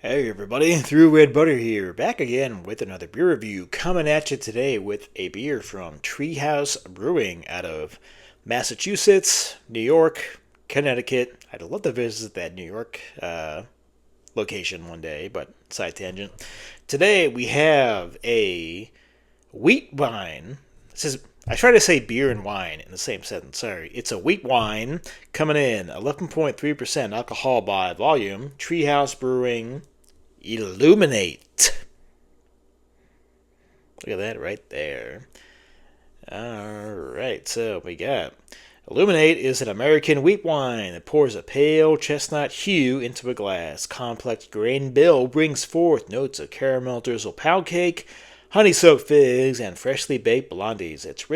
Hey everybody, ThrewRedButter here, back again with another beer review, coming at you today with a beer from Treehouse Brewing out of Massachusetts, New York, Connecticut. I'd love to visit that New York location one day, but side tangent. Today we have a wheat wine. I try to say beer and wine in the same sentence. Sorry, it's a wheat wine coming in 11.3% alcohol by volume. Treehouse Brewing Illuminate. Look at that right there. Alright, so we got Illuminate is an American wheat wine that pours a pale chestnut hue into a glass. Complex grain bill brings forth notes of caramel-drizzled pound cake, honey-soaked figs, and freshly baked blondies. Its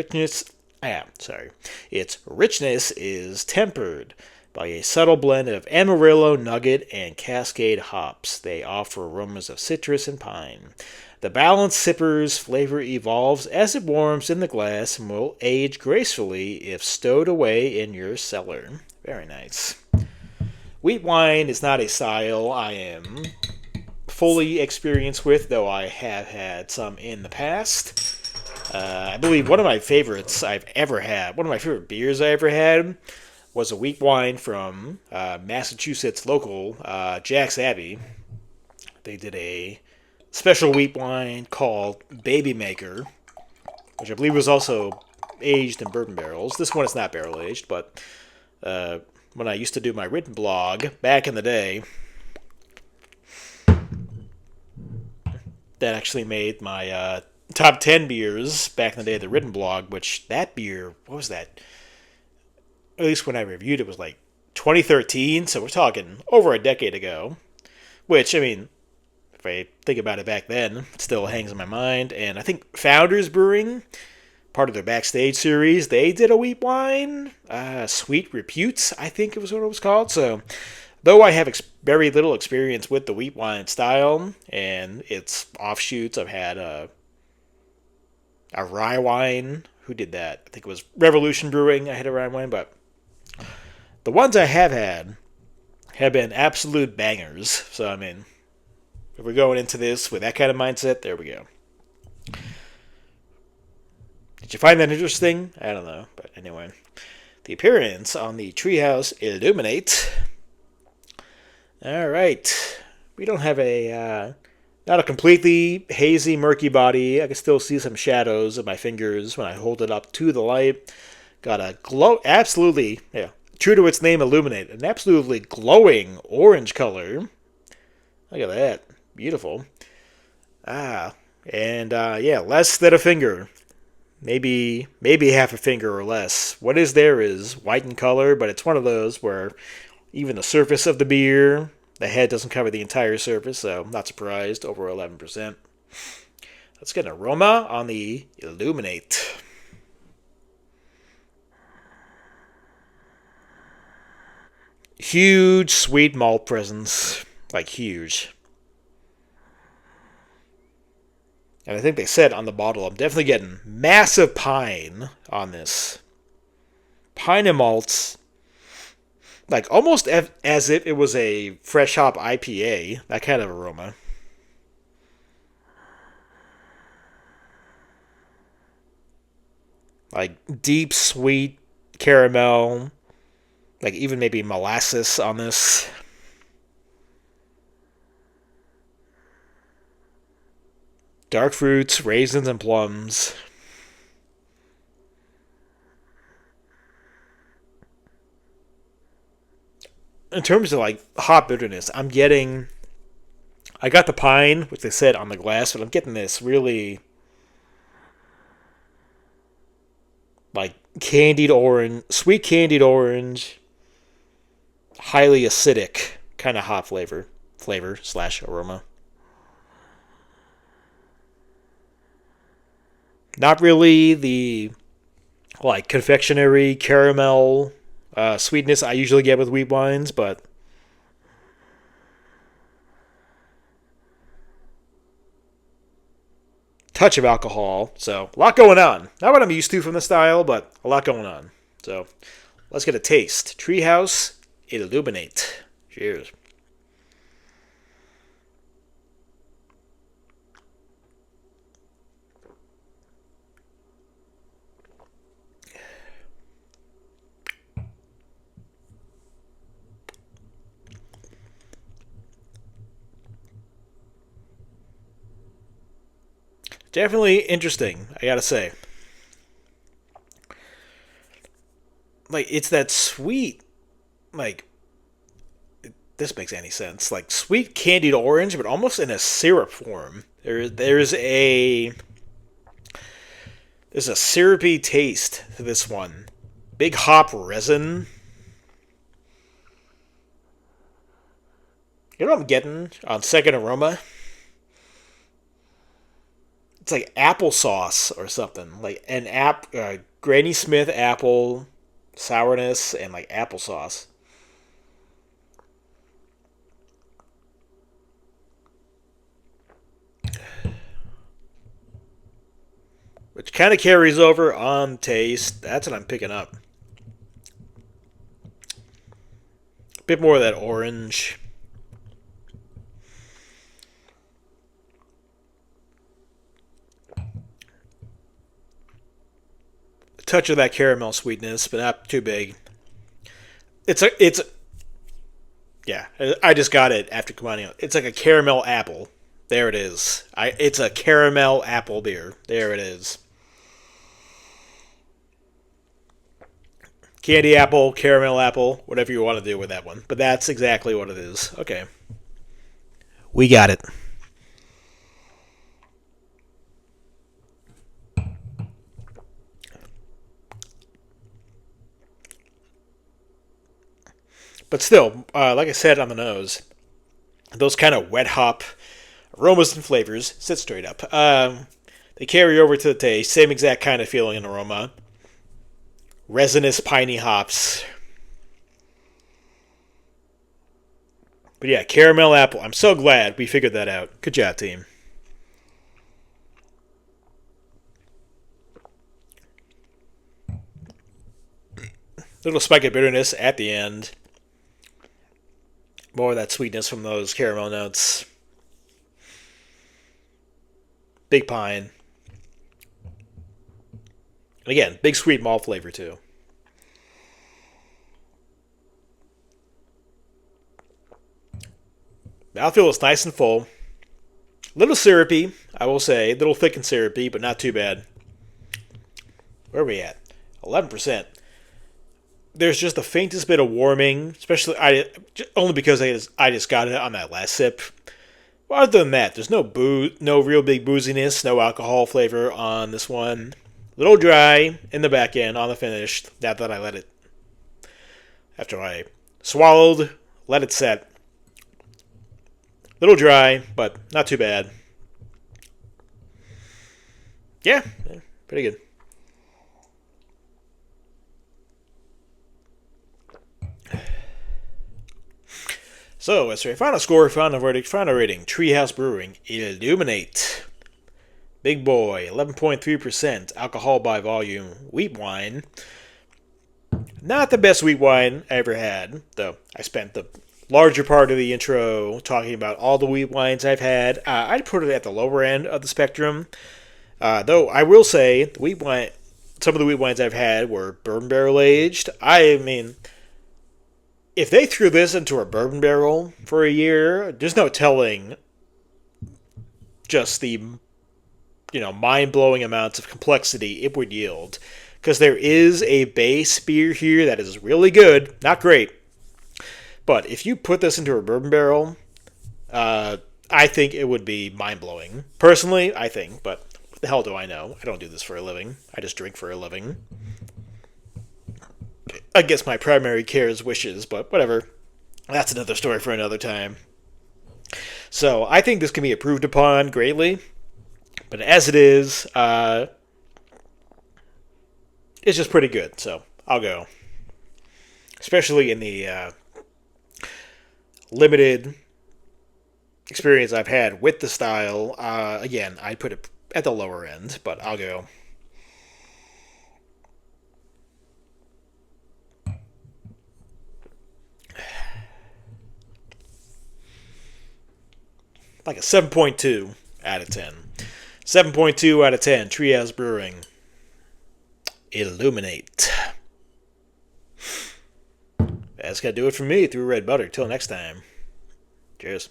richness is tempered by a subtle blend of Amarillo, Nugget, and Cascade hops. They offer aromas of citrus and pine. The balanced sipper's flavor evolves as it warms in the glass and will age gracefully if stowed away in your cellar. Very nice. Wheat wine is not a style I am fully experienced with, though I have had some in the past. I believe one of my favorites I've ever had, one of my favorite beers I ever had, was a wheat wine from Massachusetts local Jack's Abbey. They did a special wheat wine called Baby Maker, which I believe was also aged in bourbon barrels. This one is not barrel aged, but when I used to do my written blog back in the day, that actually made my top 10 beers back in the day of the written blog, which that beer, what was that? At least when I reviewed it was like 2013, so we're talking over a decade ago. Which, I mean, if I think about it back then, it still hangs in my mind. And I think Founders Brewing, part of their Backstage series, they did a wheat wine, Sweet Reputes, I think it was what it was called. So, though I have very little experience with the wheat wine style and its offshoots, I've had a rye wine. Who did that? I think it was Revolution Brewing. I had a rye wine, but the ones I have had have been absolute bangers. So, I mean, if we're going into this with that kind of mindset, there we go. Did you find that interesting? I don't know. But anyway, the appearance on the Treehouse Illuminate. All right. We don't have not a completely hazy, murky body. I can still see some shadows of my fingers when I hold it up to the light. Got a absolutely, true to its name, Illuminate, an absolutely glowing orange color. Look at that. Beautiful. Less than a finger. Maybe half a finger or less. What is there is white in color, but it's one of those where even the surface of the beer, the head doesn't cover the entire surface, so I'm not surprised, over 11%. Let's get an aroma on the Illuminate. Huge sweet malt presence. Like huge. And I think they said on the bottle, I'm definitely getting massive pine on this. Pine and malts. Like almost as if it was a fresh hop IPA. That kind of aroma. Like deep sweet caramel. Like even maybe molasses on this. Dark fruits, raisins, and plums. In terms of like hop bitterness, I got the pine, which they said on the glass, but I'm getting this really like sweet candied orange, highly acidic kind of hop flavor slash aroma. Not really the like confectionery caramel sweetness I usually get with wheat wines, but touch of alcohol. So a lot going on. Not what I'm used to from the style, but a lot going on. So let's get a taste. Treehouse Illuminate. Cheers. Definitely interesting, I gotta say. Like, it's that sweet, like, this makes any sense. Like, sweet candied orange, but almost in a syrup form. There's a syrupy taste to this one. Big hop resin. You know what I'm getting on second aroma? It's like applesauce or something. Like an Granny Smith apple sourness and like applesauce. Which kind of carries over on taste. That's what I'm picking up. A bit more of that orange. A touch of that caramel sweetness, but not too big. It's yeah. I just got it after combining it. It's like a caramel apple. There it is. It's a caramel apple beer. There it is. Candy apple, caramel apple, whatever you want to do with that one. But that's exactly what it is. Okay. We got it. But still, like I said on the nose, those kind of wet hop aromas and flavors sit straight up. They carry over to the taste. Same exact kind of feeling and aroma. Resinous piney hops. But yeah, caramel apple. I'm so glad we figured that out. Good job, team. Little spike of bitterness at the end. More of that sweetness from those caramel notes. Big pine. And again, big sweet malt flavor too. Mouthfeel is nice and full. A little syrupy, I will say. A little thick and syrupy, but not too bad. Where are we at? 11%. There's just the faintest bit of warming, especially only because I just got it on that last sip. Well, other than that, there's no real big booziness, no alcohol flavor on this one. A little dry in the back end on the finish. Now that I let it, after I swallowed, let it set. A little dry, but not too bad. Yeah, pretty good. So, as for a final score, final verdict, final rating, Treehouse Brewing, Illuminate. Big boy, 11.3% alcohol by volume, wheat wine. Not the best wheat wine I ever had, though I spent the larger part of the intro talking about all the wheat wines I've had. I'd put it at the lower end of the spectrum. Though I will say, some of the wheat wines I've had were bourbon barrel aged. I mean, if they threw this into a bourbon barrel for a year, there's no telling just the mind-blowing amounts of complexity it would yield. Because there is a base beer here that is really good, not great. But if you put this into a bourbon barrel, I think it would be mind-blowing. Personally, I think, but what the hell do I know? I don't do this for a living. I just drink for a living. I guess my primary care is wishes, but whatever. That's another story for another time. So I think this can be improved upon greatly. But as it is, it's just pretty good. So I'll go. Especially in the limited experience I've had with the style. Again, I put it at the lower end, but I'll go. Like a 7.2 out of 10. 7.2 out of 10. Treehouse Brewing. Illuminate. That's going to do it for me through Red Butter. Till next time. Cheers.